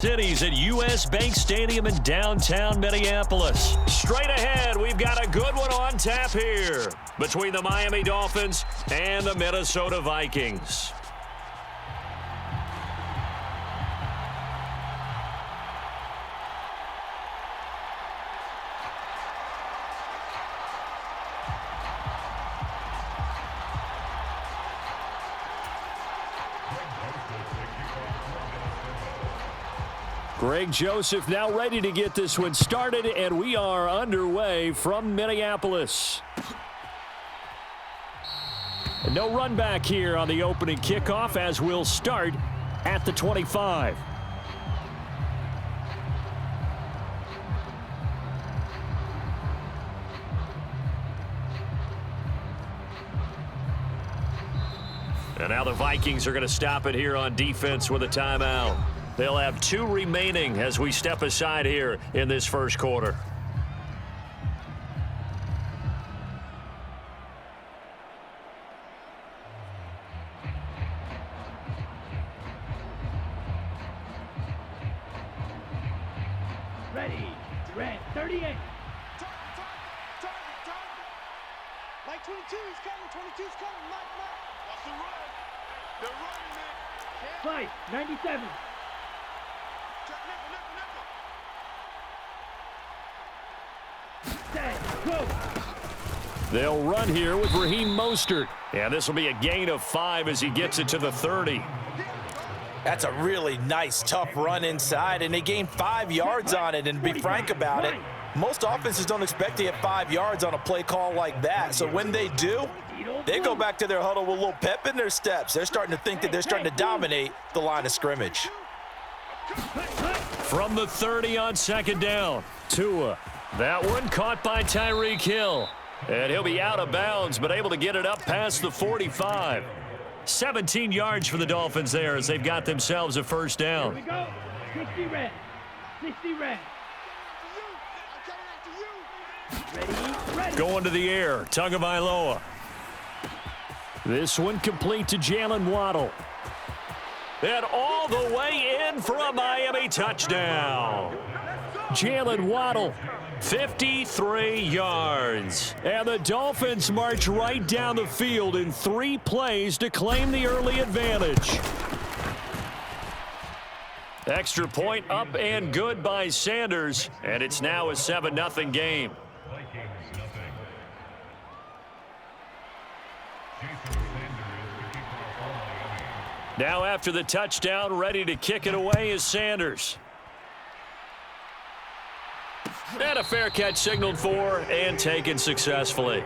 Cities at U.S. Bank Stadium in downtown Minneapolis. Straight ahead, we've got a good one on tap here between the Miami Dolphins and the Minnesota Vikings. Greg Joseph now ready to get this one started, and we are underway from Minneapolis. And no run back here on the opening kickoff as we'll start at the 25. And now the Vikings are going to stop it here on defense with a timeout. They'll have 2 remaining as we step aside here in this first quarter. Ready, red, 38. Mike 22 is coming, 22's coming, Mike. What's the run? They're running it. Fight, 97. They'll run here with Raheem Mostert. And this will be a gain of 5 as he gets it to the 30. That's a really nice, tough run inside, and they gained 5 yards on it. And to be frank about it, most offenses don't expect to get 5 yards on a play call like that. So when they do, they go back to their huddle with a little pep in their steps. They're starting to think that they're starting to dominate the line of scrimmage. From the 30 on second down, Tua. That one caught by Tyreek Hill. And he'll be out of bounds, but able to get it up past the 45. 17 yards for the Dolphins there as they've got themselves a first down. Here we go. 60 red. 60 red. Ready. Going to the air, Tagovailoa. This one complete to Jalen Waddle. And all the way in for a Miami touchdown. Jalen Waddle, 53 yards. And the Dolphins march right down the field in 3 plays to claim the early advantage. Extra point up and good by Sanders, and it's now a 7-0 game. Now after the touchdown, ready to kick it away is Sanders. And a fair catch signaled for and taken successfully.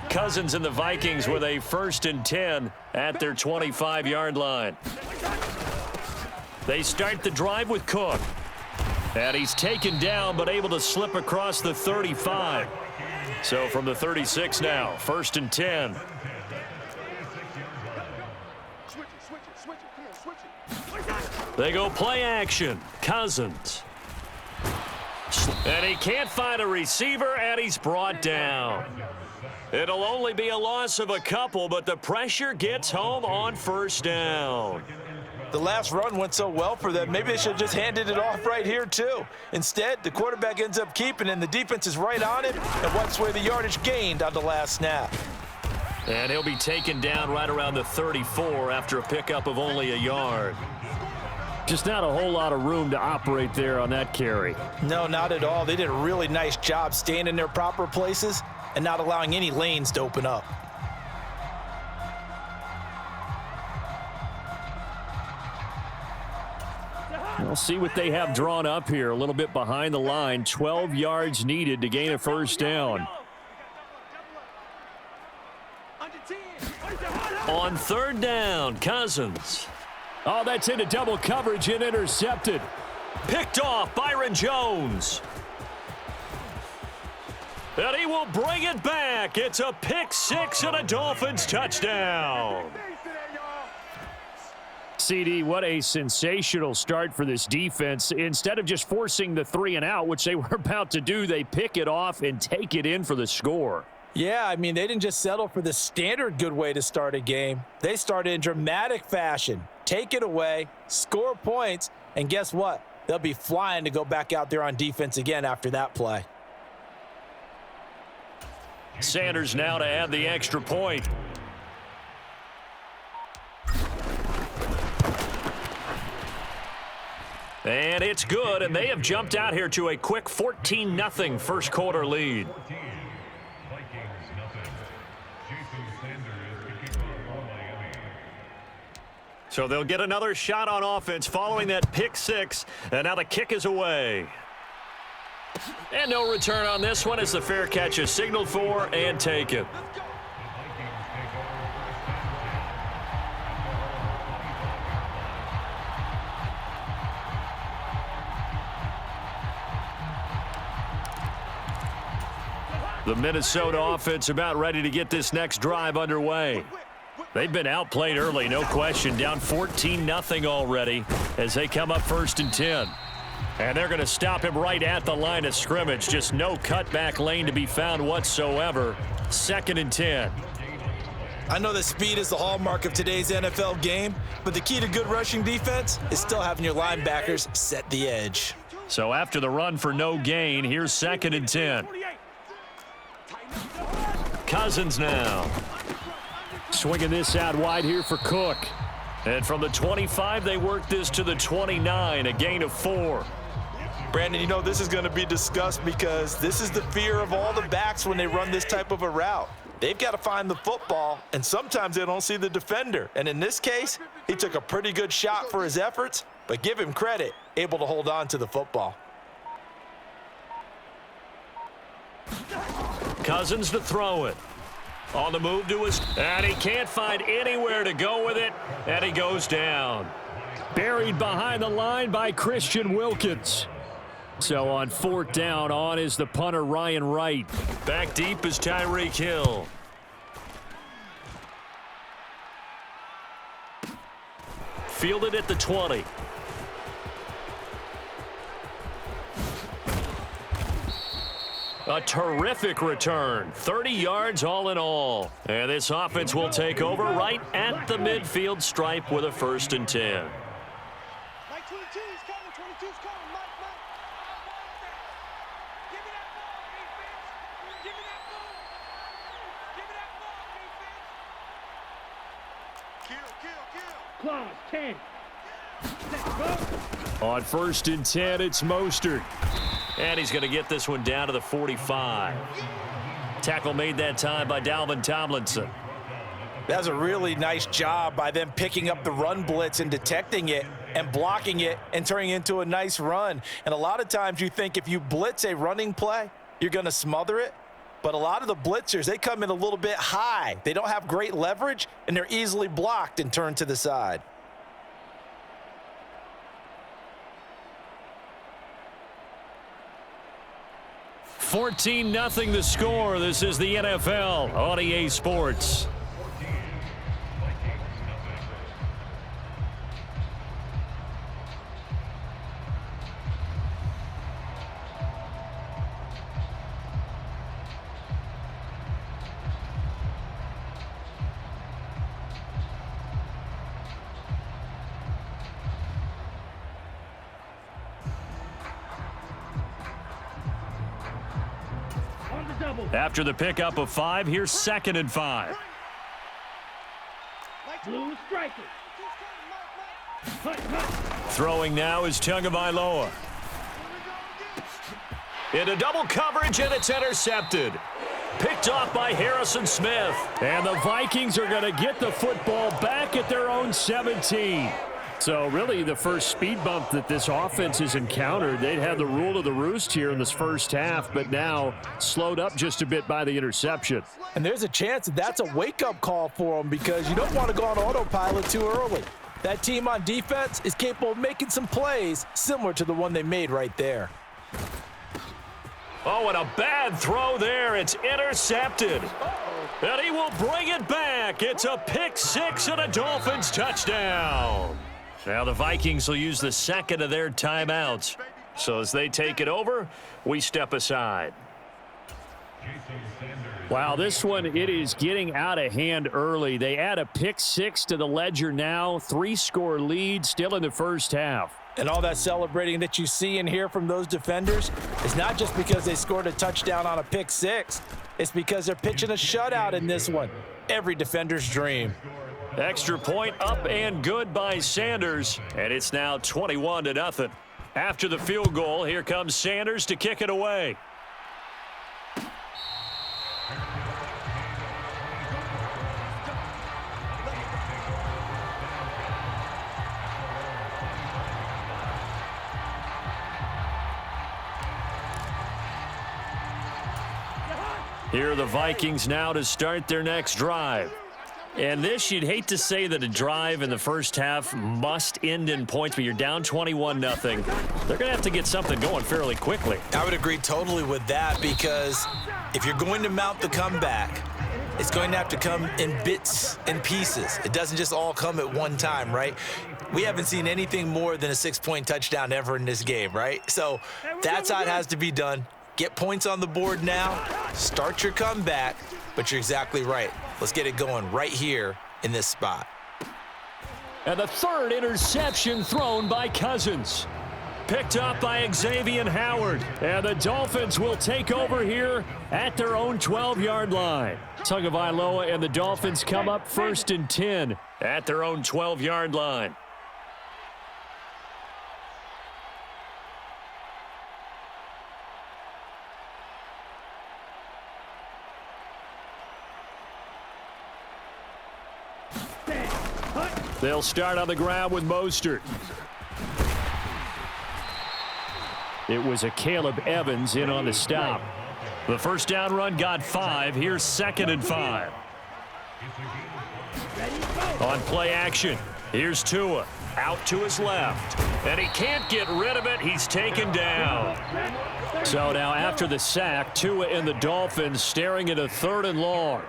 Cousins and the Vikings with a 1st and 10 at their 25-yard line. They start the drive with Cook. And he's taken down but able to slip across the 35. So from the 36 now, 1st and 10. They go play action. Cousins. And he can't find a receiver, and he's brought down. It'll only be a loss of a couple, but the pressure gets home on 1st down. The last run went so well for them, maybe they should have just handed it off right here too. Instead, the quarterback ends up keeping it, and the defense is right on it and wipes away the yardage gained on the last snap. And he'll be taken down right around the 34 after a pickup of only a yard. Just not a whole lot of room to operate there on that carry. No, not at all. They did a really nice job staying in their proper places and not allowing any lanes to open up. We'll see what they have drawn up here. A little bit behind the line. 12 yards needed to gain a 1st down. On 3rd down, Cousins. Oh, that's into double coverage and intercepted. Picked off, Byron Jones. And he will bring it back. It's a pick six and a Dolphins touchdown. CD, what a sensational start for this defense. Instead of just forcing the 3 and out, which they were about to do, they pick it off and take it in for the score. Yeah, I mean, they didn't just settle for the standard good way to start a game. They started in dramatic fashion. Take it away, score points, and guess what? They'll be flying to go back out there on defense again after that play. Sanders now to add the extra point. And it's good, and they have jumped out here to a quick 14-0 first quarter lead. So they'll get another shot on offense following that pick six, and now the kick is away. And no return on this one as the fair catch is signaled for and taken. The Minnesota offense about ready to get this next drive underway. They've been outplayed early, no question, down 14-0 already as they come up 1st and 10. And they're going to stop him right at the line of scrimmage. Just no cutback lane to be found whatsoever. 2nd and 10. I know that speed is the hallmark of today's NFL game, but the key to good rushing defense is still having your linebackers set the edge. So after the run for no gain, here's 2nd and 10. Cousins now. Swinging this out wide here for Cook. And from the 25, they work this to the 29, a gain of 4. Brandon, you know this is going to be discussed because this is the fear of all the backs when they run this type of a route. They've got to find the football, and sometimes they don't see the defender. And in this case, he took a pretty good shot for his efforts, but give him credit, able to hold on to the football. Cousins to throw it. On the move to his, and he can't find anywhere to go with it, and he goes down. Buried behind the line by Christian Wilkins. So on 4th down, on is the punter Ryan Wright. Back deep is Tyreek Hill. Fielded at the 20. A terrific return. 30 yards all in all. And this offense will take over right at the midfield stripe with a 1st and 10. Mike 22 is coming. 22's coming. Mike. Give me that ball, defense. Give me that ball. Give me that ball, defense. Clause 10. Let's go. On 1st and 10, it's Mostert. And he's going to get this one down to the 45. Tackle made that time by Dalvin Tomlinson. That's a really nice job by them picking up the run blitz and detecting it and blocking it and turning it into a nice run. And a lot of times you think if you blitz a running play, you're going to smother it. But a lot of the blitzers, they come in a little bit high. They don't have great leverage, and they're easily blocked and turned to the side. $14-0 the score. This is the NFL on EA Sports. After the pickup of 5, here's 2nd and 5. Blue striker. Throwing now is Tagovailoa. Into double coverage, and it's intercepted. Picked off by Harrison Smith. And the Vikings are going to get the football back at their own 17. So really the first speed bump that this offense has encountered. They'd had the rule of the roost here in this first half, but now slowed up just a bit by the interception. And there's a chance that that's a wake-up call for them because you don't want to go on autopilot too early. That team on defense is capable of making some plays similar to the one they made right there. Oh, and a bad throw there. It's intercepted. And he will bring it back. It's a pick six and a Dolphins touchdown. Now the Vikings will use the second of their timeouts. So as they take it over, we step aside. Wow, this one, it is getting out of hand early. They add a pick six to the ledger now. 3-score lead still in the first half. And all that celebrating that you see and hear from those defenders is not just because they scored a touchdown on a pick six. It's because they're pitching a shutout in this one. Every defender's dream. Extra point up and good by Sanders. And it's now 21-0. After the field goal, here comes Sanders to kick it away. Here are the Vikings now to start their next drive. And this, you'd hate to say that a drive in the first half must end in points, but you're down 21-0. They're going to have to get something going fairly quickly. I would agree totally with that, because if you're going to mount the comeback, it's going to have to come in bits and pieces. It doesn't just all come at one time, right? We haven't seen anything more than a 6-point touchdown ever in this game, right? So that's how it has to be done. Get points on the board now, start your comeback, but you're exactly right. Let's get it going right here in this spot. And the third interception thrown by Cousins. Picked up by Xavier Howard. And the Dolphins will take over here at their own 12-yard line. Tagovailoa and the Dolphins come up 1st and 10 at their own 12-yard line. They'll start on the ground with Mostert. It was a Caleb Evans in on the stop. The first down run got 5. Here's 2nd and 5. On play action, here's Tua. Out to his left. And he can't get rid of it. He's taken down. So now after the sack, Tua and the Dolphins staring at a 3rd and long.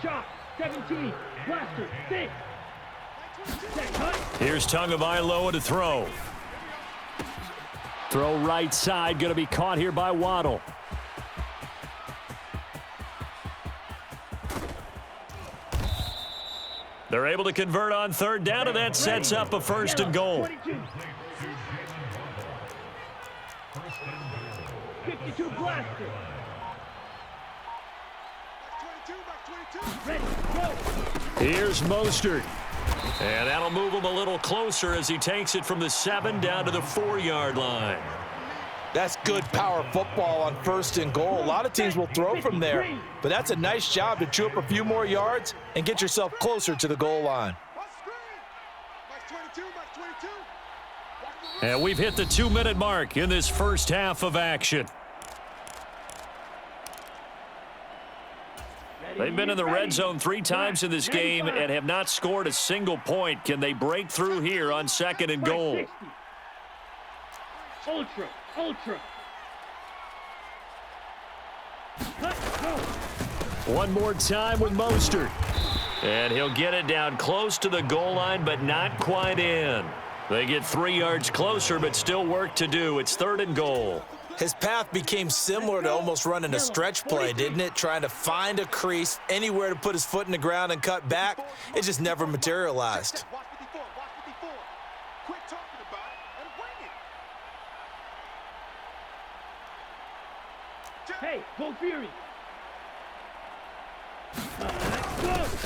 Shot, 17, blaster, 6. Here's Tagovailoa to throw. Throw right side, going to be caught here by Waddle. They're able to convert on 3rd down, and that sets up a 1st and goal. 52 blaster. Ready, go. Here's Mostert. And that'll move him a little closer as he takes it from the 7 down to the 4-yard line. That's good power football on 1st and goal. A lot of teams will throw from there, but that's a nice job to chew up a few more yards and get yourself closer to the goal line. And we've hit the 2-minute mark in this first half of action. They've been in the red zone 3 times in this game and have not scored a single point. Can they break through here on 2nd and goal? Ultra, ultra. Cut, go. One more time with Mostert. And he'll get it down close to the goal line, but not quite in. They get 3 yards closer, but still work to do. It's 3rd and goal. His path became similar to almost running a stretch play, didn't it? Trying to find a crease, anywhere to put his foot in the ground and cut back. It just never materialized. Hey, go Fury.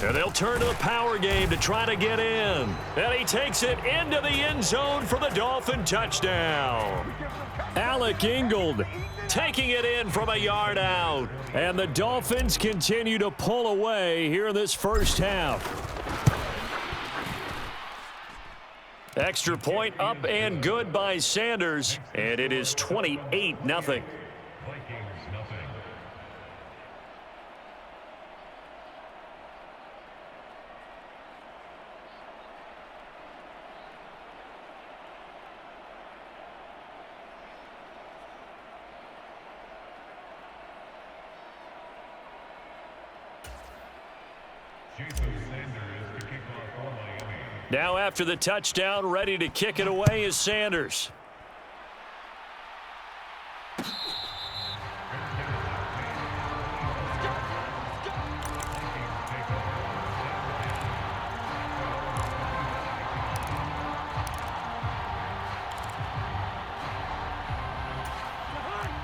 And they'll turn to the power game to try to get in. And he takes it into the end zone for the Dolphin touchdown. Alec Ingold taking it in from a yard out. And the Dolphins continue to pull away here in this first half. Extra point up and good by Sanders. And it is 28-0. Now after the touchdown, ready to kick it away is Sanders.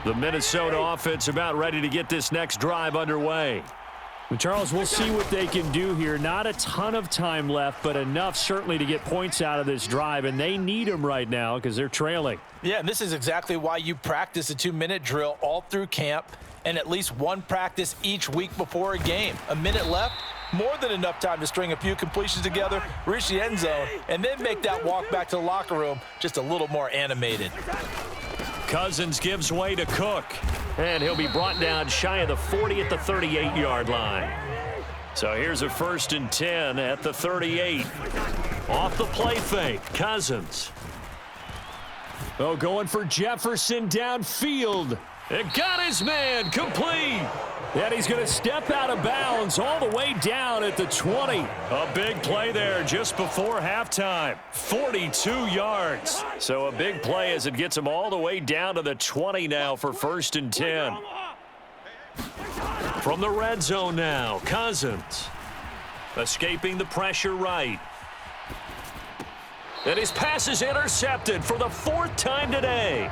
The Minnesota offense about ready to get this next drive underway. Well, Charles, we'll see what they can do here. Not a ton of time left, but enough certainly to get points out of this drive, and they need them right now because they're trailing. Yeah, and this is exactly why you practice a 2-minute drill all through camp and at least one practice each week before a game. A minute left, more than enough time to string a few completions together, reach the end zone, and then make that walk back to the locker room just a little more animated. Cousins gives way to Cook, and he'll be brought down shy of the 40 at the 38-yard line. So here's a 1st and 10 at the 38. Off the play fake, Cousins. Oh, going for Jefferson downfield. It got his man complete. And he's going to step out of bounds all the way down at the 20. A big play there just before halftime. 42 yards. So a big play as it gets him all the way down to the 20 now for 1st and 10. From the red zone now, Cousins. Escaping the pressure right. And his pass is intercepted for the 4th time today.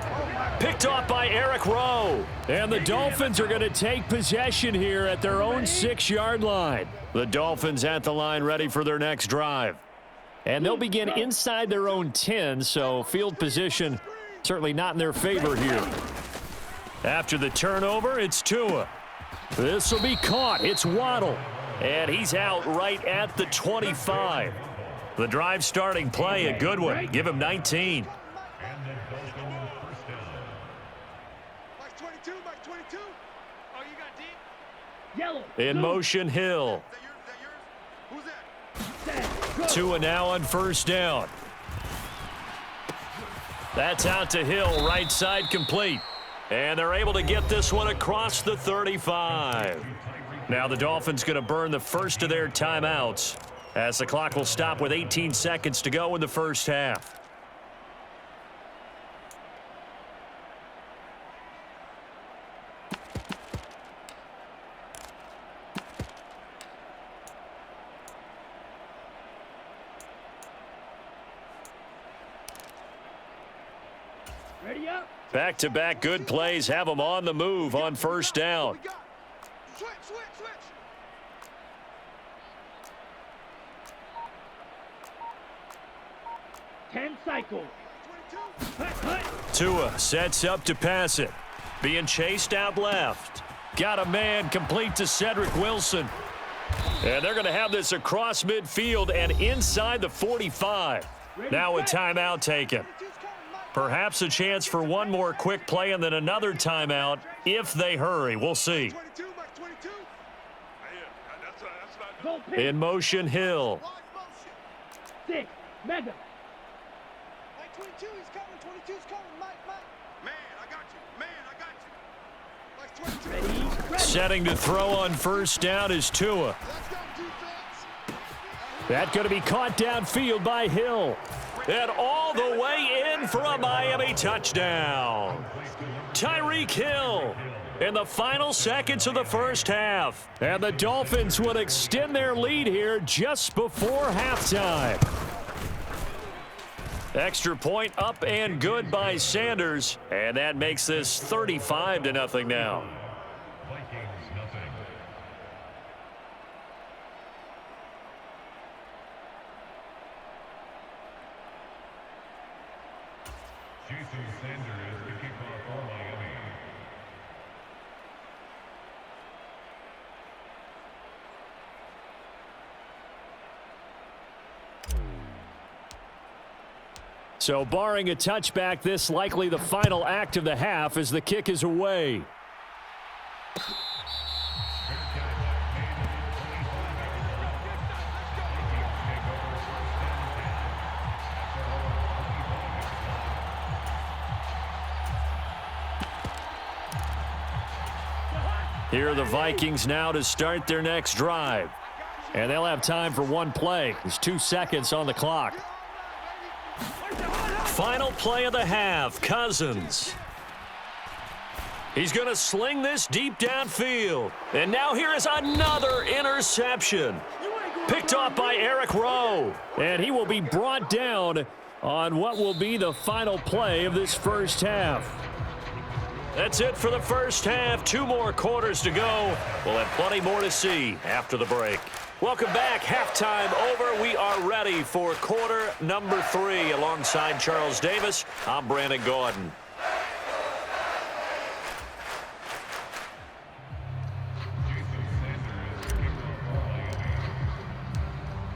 Picked off by Eric Rowe. And the Dolphins are going to take possession here at their own 6-yard line. The Dolphins at the line ready for their next drive. And they'll begin inside their own 10, so field position certainly not in their favor here. After the turnover, it's Tua. This will be caught. It's Waddle. And he's out right at the 25. The drive starting play, a good one. Give him 19. In motion, Hill. Tua now on 1st down. That's out to Hill, right side complete. And they're able to get this one across the 35. Now the Dolphins going to burn the first of their timeouts, as the clock will stop with 18 seconds to go in the first half. Ready up. Back-to-back good plays have them on the move on 1st down. Switch, switch, switch. Ten cycles. Tua sets up to pass it. Being chased out left. Got a man complete to Cedric Wilson. And they're going to have this across midfield and inside the 45. Now a timeout taken. Perhaps a chance for one more quick play and then another timeout if they hurry. We'll see. In motion, Hill. 6, mega. Mike 22, he's coming. 22's coming. Mike. Man, I got you. Man, I got you. Mike 22. Ready. Setting to throw on 1st down is Tua. Let's go, defense. That's going to be caught downfield by Hill. And all the way in for a Miami touchdown. Tyreek Hill in the final seconds of the first half. And the Dolphins would extend their lead here just before halftime. Extra point up and good by Sanders. And that makes this 35-0 now. So barring a touchback, this likely the final act of the half as the kick is away. Here are the Vikings now to start their next drive. And they'll have time for one play. There's 2 seconds on the clock. Final play of the half, Cousins. He's going to sling this deep downfield. And now here is another interception. Picked off by Eric Rowe. And he will be brought down on what will be the final play of this first half. That's it for the first half. 2 more quarters to go. We'll have plenty more to see after the break. Welcome back. Halftime over. We are ready for quarter number 3. Alongside Charles Davis, I'm Brandon Gordon.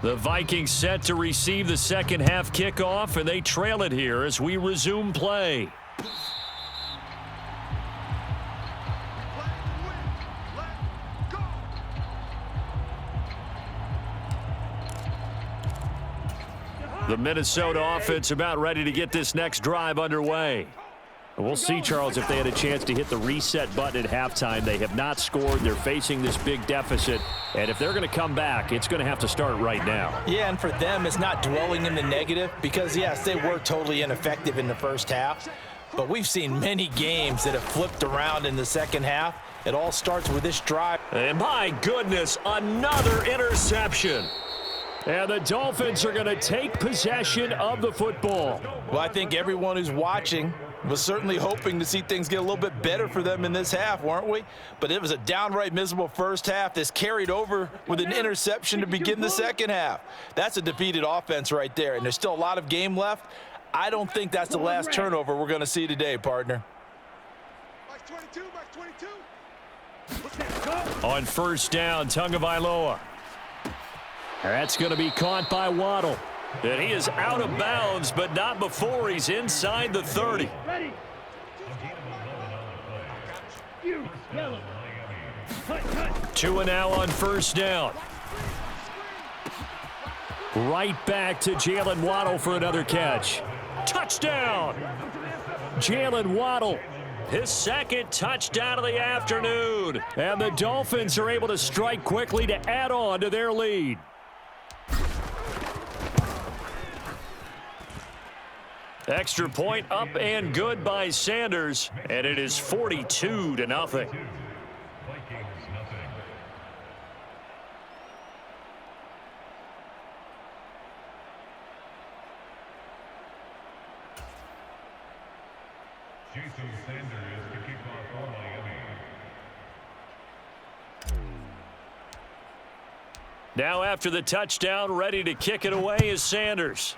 The Vikings set to receive the second half kickoff, and they trail it here as we resume play. The Minnesota offense about ready to get this next drive underway. We'll see, Charles, if they had a chance to hit the reset button at halftime. They have not scored. They're facing this big deficit. And if they're going to come back, it's going to have to start right now. Yeah, and for them, it's not dwelling in the negative because, yes, they were totally ineffective in the first half. But we've seen many games that have flipped around in the second half. It all starts with this drive. And my goodness, another interception. And the Dolphins are going to take possession of the football. Well, I think everyone who's watching was certainly hoping to see things get a little bit better for them in this half, weren't we? But it was a downright miserable first half that's carried over with an interception to begin the second half. That's a defeated offense right there, and there's still a lot of game left. I don't think that's the last turnover we're going to see today, partner. On first down, Tagovailoa. That's going to be caught by Waddle. And he is out of bounds, but not before he's inside the 30. Two and now on first down. Right back to Jalen Waddle for another catch. Touchdown! Jalen Waddle. His second touchdown of the afternoon. And the Dolphins are able to strike quickly to add on to their lead. Extra point up and good by Sanders, and it is 42-0. Now after the touchdown, ready to kick it away is Sanders.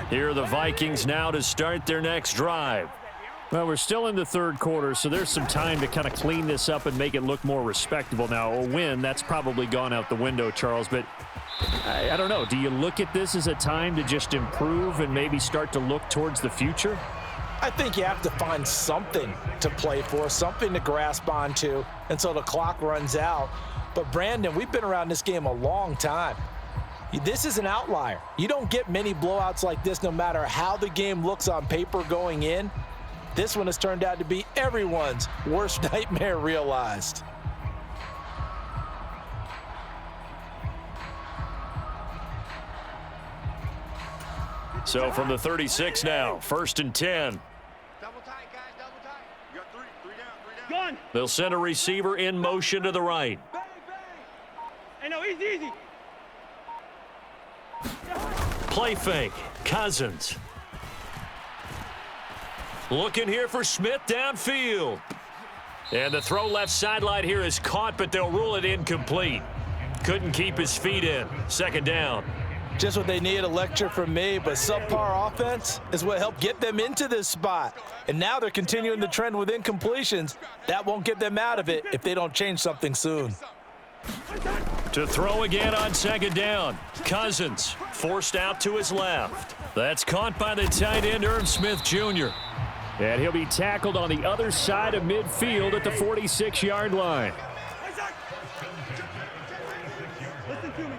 Here are the Vikings now to start their next drive. Well, we're still in the third quarter, so there's some time to kind of clean this up and make it look more respectable. Now, a win, that's probably gone out the window, Charles, but I don't know. Do you look at this as a time to just improve and maybe start to look towards the future? I think you have to find something to play for, something to grasp onto until the clock runs out. But, Brandon, we've been around this game a long time. This is an outlier. You don't get many blowouts like this no matter how the game looks on paper going in. This one has turned out to be everyone's worst nightmare realized. So from the 36 now, 1st and 10. Double tight, guys, double tight. You got three down. They'll send a receiver in motion to the right. Bang, bang. Hey, no, easy. Play fake, Cousins. Looking here for Smith downfield. And the throw left sideline here is caught, but they'll rule it incomplete. Couldn't keep his feet in. 2nd down. Just what they need, a lecture from me, but subpar offense is what helped get them into this spot. And now they're continuing the trend with incompletions. That won't get them out of it if they don't change something soon. To throw again on second down. Cousins forced out to his left. That's caught by the tight end, Irv Smith Jr. And he'll be tackled on the other side of midfield at the 46-yard line. Listen to me.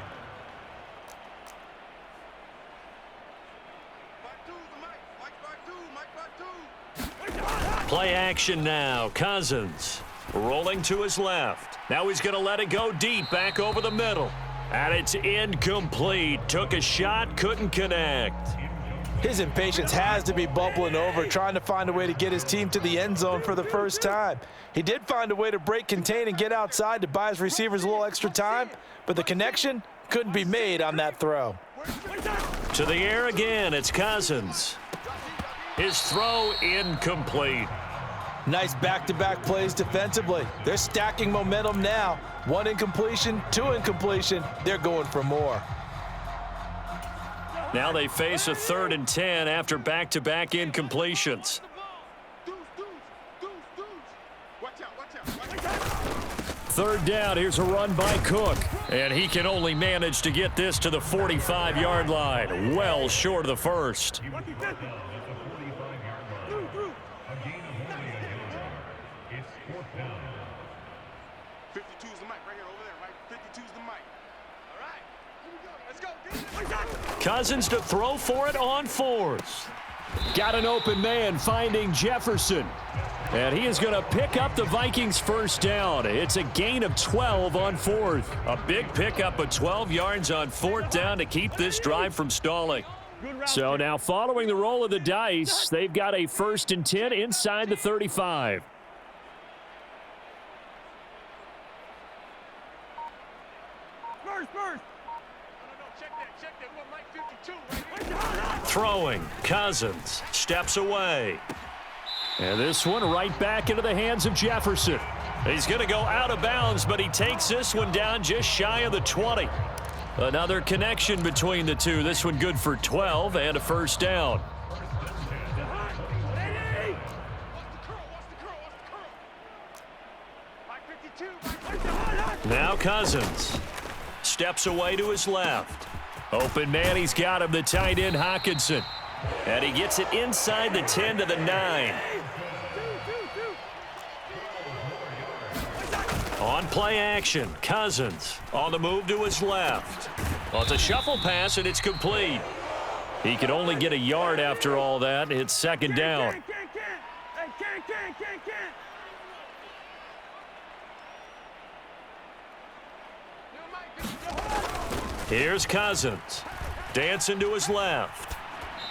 Play action now. Cousins rolling to his left. Now he's going to let it go deep back over the middle. And it's incomplete. Took a shot, couldn't connect. His impatience has to be bubbling over, trying to find a way to get his team to the end zone for the first time. He did find a way to break contain and get outside to buy his receivers a little extra time, but the connection couldn't be made on that throw. To the air again, it's Cousins. His throw incomplete. Nice back-to-back plays defensively. They're stacking momentum now. One incompletion, two incompletion. They're going for more. Now they face a 3rd and 10 after back-to-back incompletions. Third down, here's a run by Cook. And he can only manage to get this to the 45-yard line. Well short of the first. Cousins to throw for it on 4th. Got an open man finding Jefferson. And he is going to pick up the Vikings' first down. It's a gain of 12 on 4th. A big pickup of 12 yards on 4th down to keep this drive from stalling. So now following the roll of the dice, they've got a 1st and 10 inside the 35. Throwing. Cousins steps away. And this one right back into the hands of Jefferson. He's going to go out of bounds, but he takes this one down just shy of the 20. Another connection between the two. This one good for 12 and a first down. Now Cousins steps away to his left. Open man, he's got him, the tight end Hawkinson. And he gets it inside the 10 to the 9. On play action, Cousins on the move to his left. Well, it's a shuffle pass, and it's complete. He could only get a yard after all that. It's 2nd down. Here's Cousins, dancing to his left.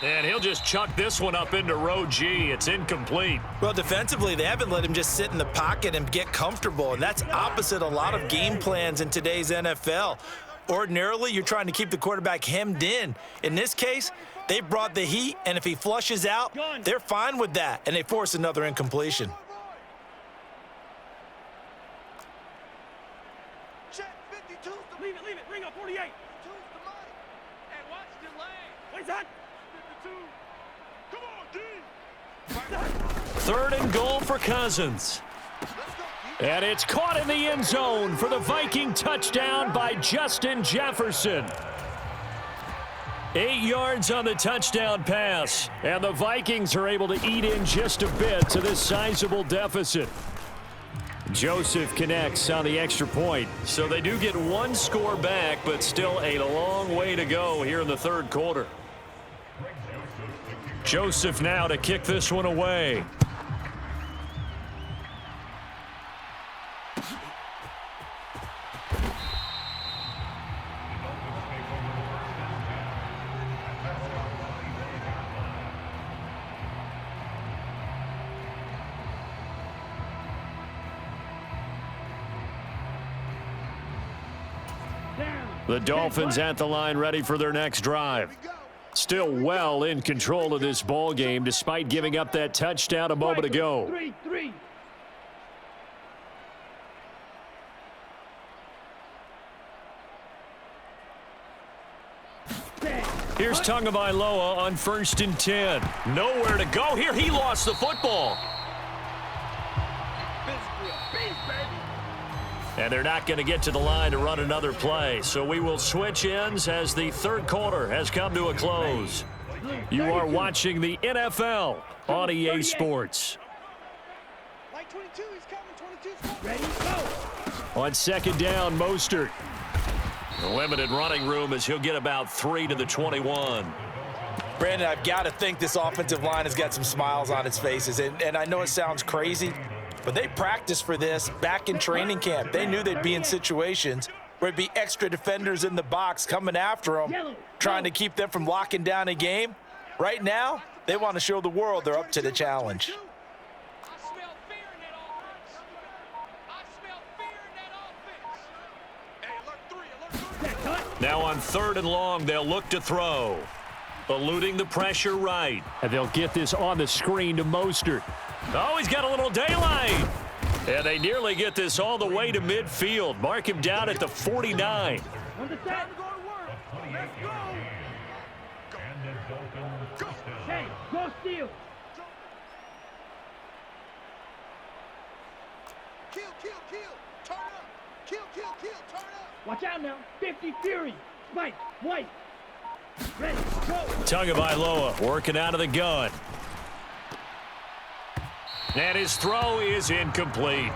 And he'll just chuck this one up into row G. It's incomplete. Well, defensively, they haven't let him just sit in the pocket and get comfortable, and that's opposite a lot of game plans in today's NFL. Ordinarily, you're trying to keep the quarterback hemmed in. In this case, they brought the heat, and if he flushes out, they're fine with that, and they force another incompletion. Leave it, bring up 48. And watch delay. What's that? 52. Come on, D. 3rd and goal for Cousins. And it's caught in the end zone for the Viking touchdown by Justin Jefferson. 8 yards on the touchdown pass. And the Vikings are able to eat in just a bit to this sizable deficit. Joseph connects on the extra point. So they do get one score back, but still a long way to go here in the 3rd quarter. Joseph now to kick this one away. The Dolphins at the line ready for their next drive. Still well in control of this ball game despite giving up that touchdown a moment ago. 3-3. Here's Tagovailoa on 1st and 10. Nowhere to go here. He lost the football. And they're not going to get to the line to run another play. So we will switch ends as the third quarter has come to a close. You are watching the NFL on EA Sports. Like 22, he's coming. 22's coming. Ready, go. On second down, Mostert. The limited running room as he'll get about 3 to the 21. Brandon, I've got to think this offensive line has got some smiles on its faces. And I know it sounds crazy, but they practiced for this back in training camp. They knew they'd be in situations where it'd be extra defenders in the box coming after them, trying to keep them from locking down a game. Right now, they want to show the world they're up to the challenge. Now on 3rd and long, they'll look to throw. Eluding the pressure right. And they'll get this on the screen to Mostert. Oh, he's got a little daylight. And they nearly get this all the way to midfield. Mark him down at the 49. Hey, go steal. Kill. Turn up. Kill. Turn up. Watch out now. 50 Fury. Spike. White. Ready. Go. Tagovailoa working out of the gun. And his throw is incomplete.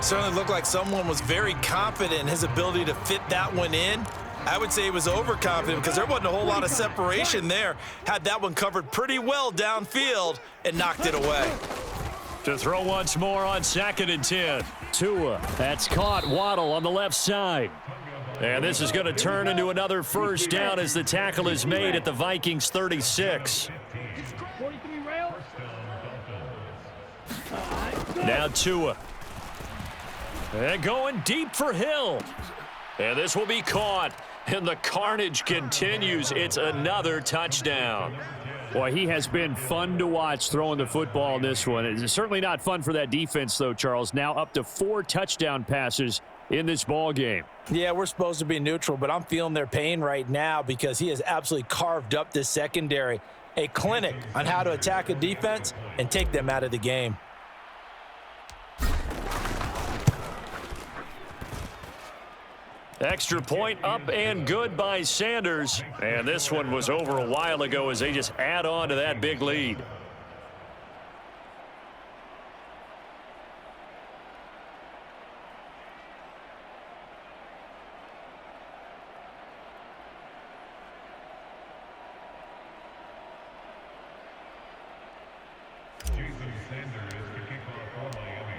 Certainly looked like someone was very confident in his ability to fit that one in. I would say he was overconfident because there wasn't a whole lot of separation there. Had that one covered pretty well downfield and knocked it away. To throw once more on 2nd and 10. Tua, that's caught. Waddle on the left side. And this is going to turn into another first down as the tackle is made at the Vikings 36. 43 rail. Now Tua. And going deep for Hill. And this will be caught. And the carnage continues. It's another touchdown. Boy, he has been fun to watch throwing the football in this one. It's certainly not fun for that defense, though, Charles. Now up to 4 touchdown passes in this ball game. Yeah, we're supposed to be neutral, but I'm feeling their pain right now because he has absolutely carved up this secondary. A clinic on how to attack a defense and take them out of the game. Extra point up and good by Sanders. And this one was over a while ago as they just add on to that big lead.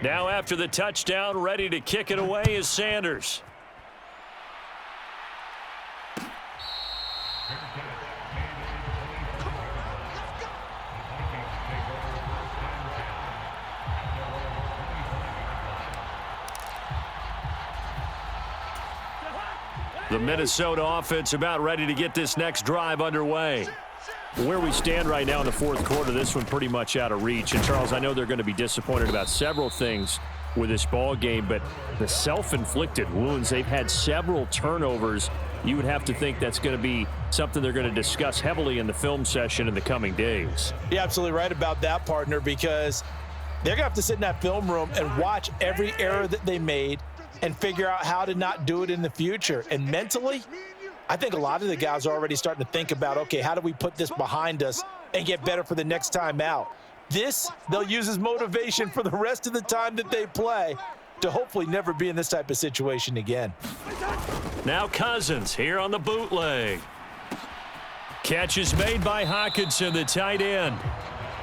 Now after the touchdown, ready to kick it away is Sanders. The Minnesota offense about ready to get this next drive underway. Where we stand right now in the fourth quarter, this one pretty much out of reach. And, Charles, I know they're going to be disappointed about several things with this ball game, but the self-inflicted wounds, they've had several turnovers. You would have to think that's going to be something they're going to discuss heavily in the film session in the coming days. You're absolutely right about that, partner, because they're going to have to sit in that film room and watch every error that they made and figure out how to not do it in the future. And mentally, I think a lot of the guys are already starting to think about, okay, how do we put this behind us and get better for the next time out? This, they'll use as motivation for the rest of the time that they play to hopefully never be in this type of situation again. Now Cousins here on the bootleg. Catch is made by Hockenson, the tight end.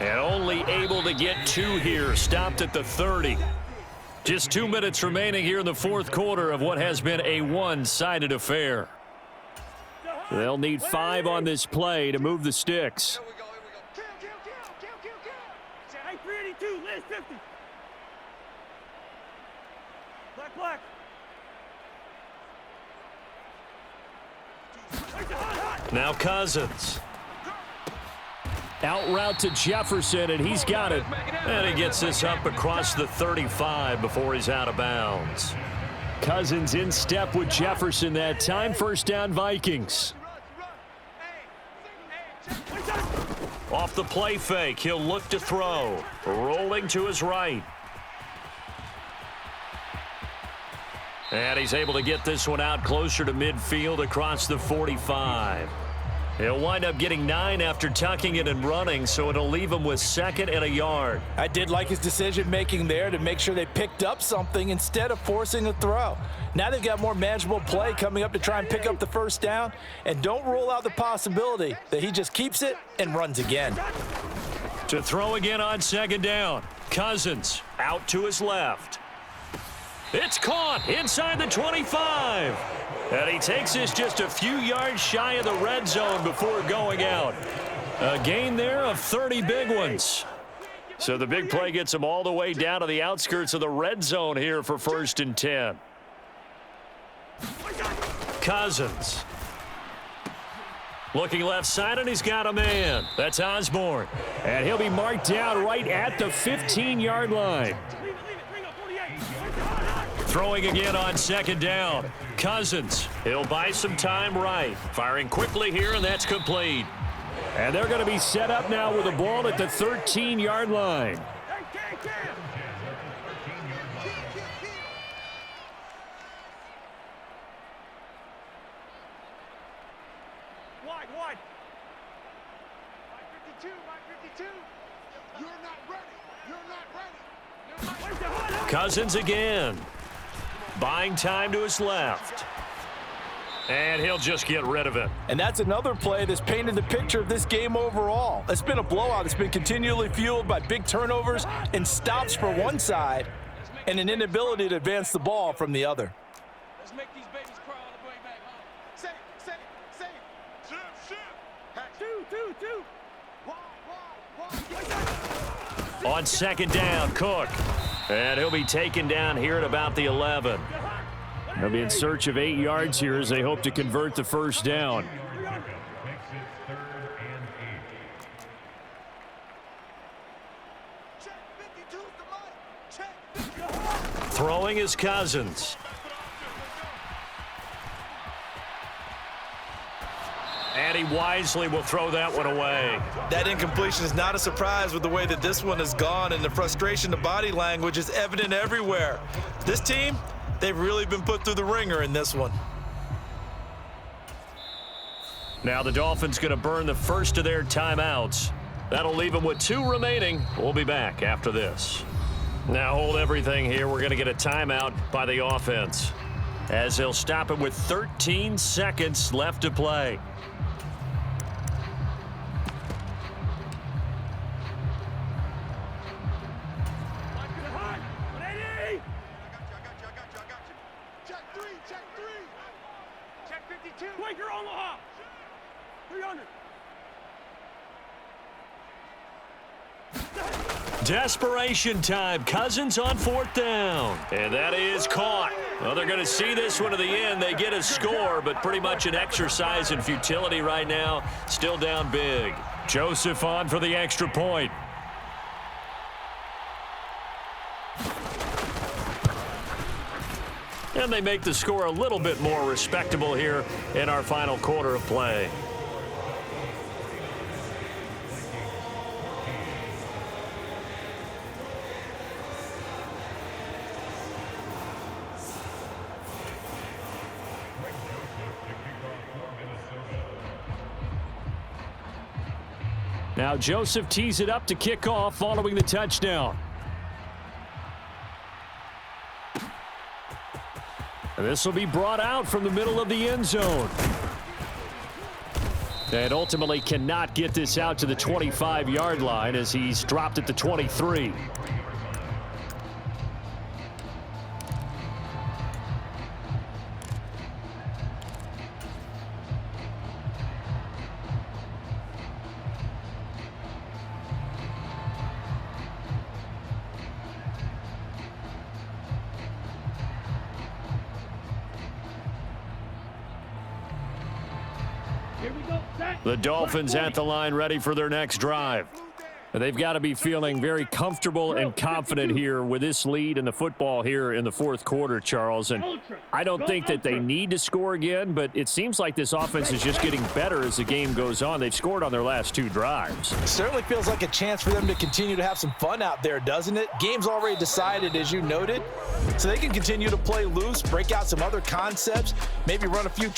And only able to get 2 here, stopped at the 30. Just 2 minutes remaining here in the fourth quarter of what has been a one-sided affair. They'll need 5 on this play to move the sticks. Hey, 382, last 50. Black. Now Cousins. Out route to Jefferson, and he's got it. And he gets this up across the 35 before he's out of bounds. Cousins in step with Jefferson that time. First down, Vikings. Off the play fake, he'll look to throw. Rolling to his right. And he's able to get this one out closer to midfield across the 45. He'll wind up getting 9 after tucking it and running, so it'll leave him with 2nd and a yard. I did like his decision-making there to make sure they picked up something instead of forcing a throw. Now they've got more manageable play coming up to try and pick up the first down, and don't rule out the possibility that he just keeps it and runs again. To throw again on 2nd down. Cousins out to his left. It's caught inside the 25. And he takes this just a few yards shy of the red zone before going out. A gain there of 30 big ones. So the big play gets him all the way down to the outskirts of the red zone here for 1st and 10. Cousins. Looking left side, and he's got a man. That's Osborne. And he'll be marked down right at the 15-yard line. Throwing again on 2nd down. Cousins. He'll buy some time right. Firing quickly here, and that's complete. And they're going to be set up now with the ball at the 13-yard line. Wide. 52, 52. You're not ready. Cousins again. Buying time to his left. And he'll just get rid of it. And that's another play that's painted the picture of this game overall. It's been a blowout. It's been continually fueled by big turnovers and stops for one side and an inability to advance the ball from the other. Let's make these babies cry on the way back home. Say it. Two. On 2nd down, Cook. And he'll be taken down here at about the 11. They'll be in search of 8 yards here as they hope to convert the first down. Throwing is Cousins. And he wisely will throw that one away. That incompletion is not a surprise with the way that this one has gone, and the frustration, the body language is evident everywhere. This team, they've really been put through the ringer in this one. Now the Dolphins going to burn the first of their timeouts. That'll leave them with 2 remaining. We'll be back after this. Now hold everything here. We're going to get a timeout by the offense, as they'll stop it with 13 seconds left to play. Desperation time. Cousins on 4th down. And that is caught. Well, they're going to see this one to the end. They get a score, but pretty much an exercise in futility right now. Still down big. Joseph on for the extra point. And they make the score a little bit more respectable here in our final quarter of play. Now Joseph tees it up to kick off following the touchdown. And this will be brought out from the middle of the end zone. And ultimately cannot get this out to the 25-yard line as he's dropped at the 23. Here we go. Set. The Dolphins at the line ready for their next drive. They've got to be feeling very comfortable and confident here with this lead in the football here in the fourth quarter, Charles. And I don't think that they need to score again, but it seems like this offense is just getting better as the game goes on. They've scored on their last 2 drives. It certainly feels like a chance for them to continue to have some fun out there, doesn't it? Game's already decided, as you noted, so they can continue to play loose, break out some other concepts, maybe run a few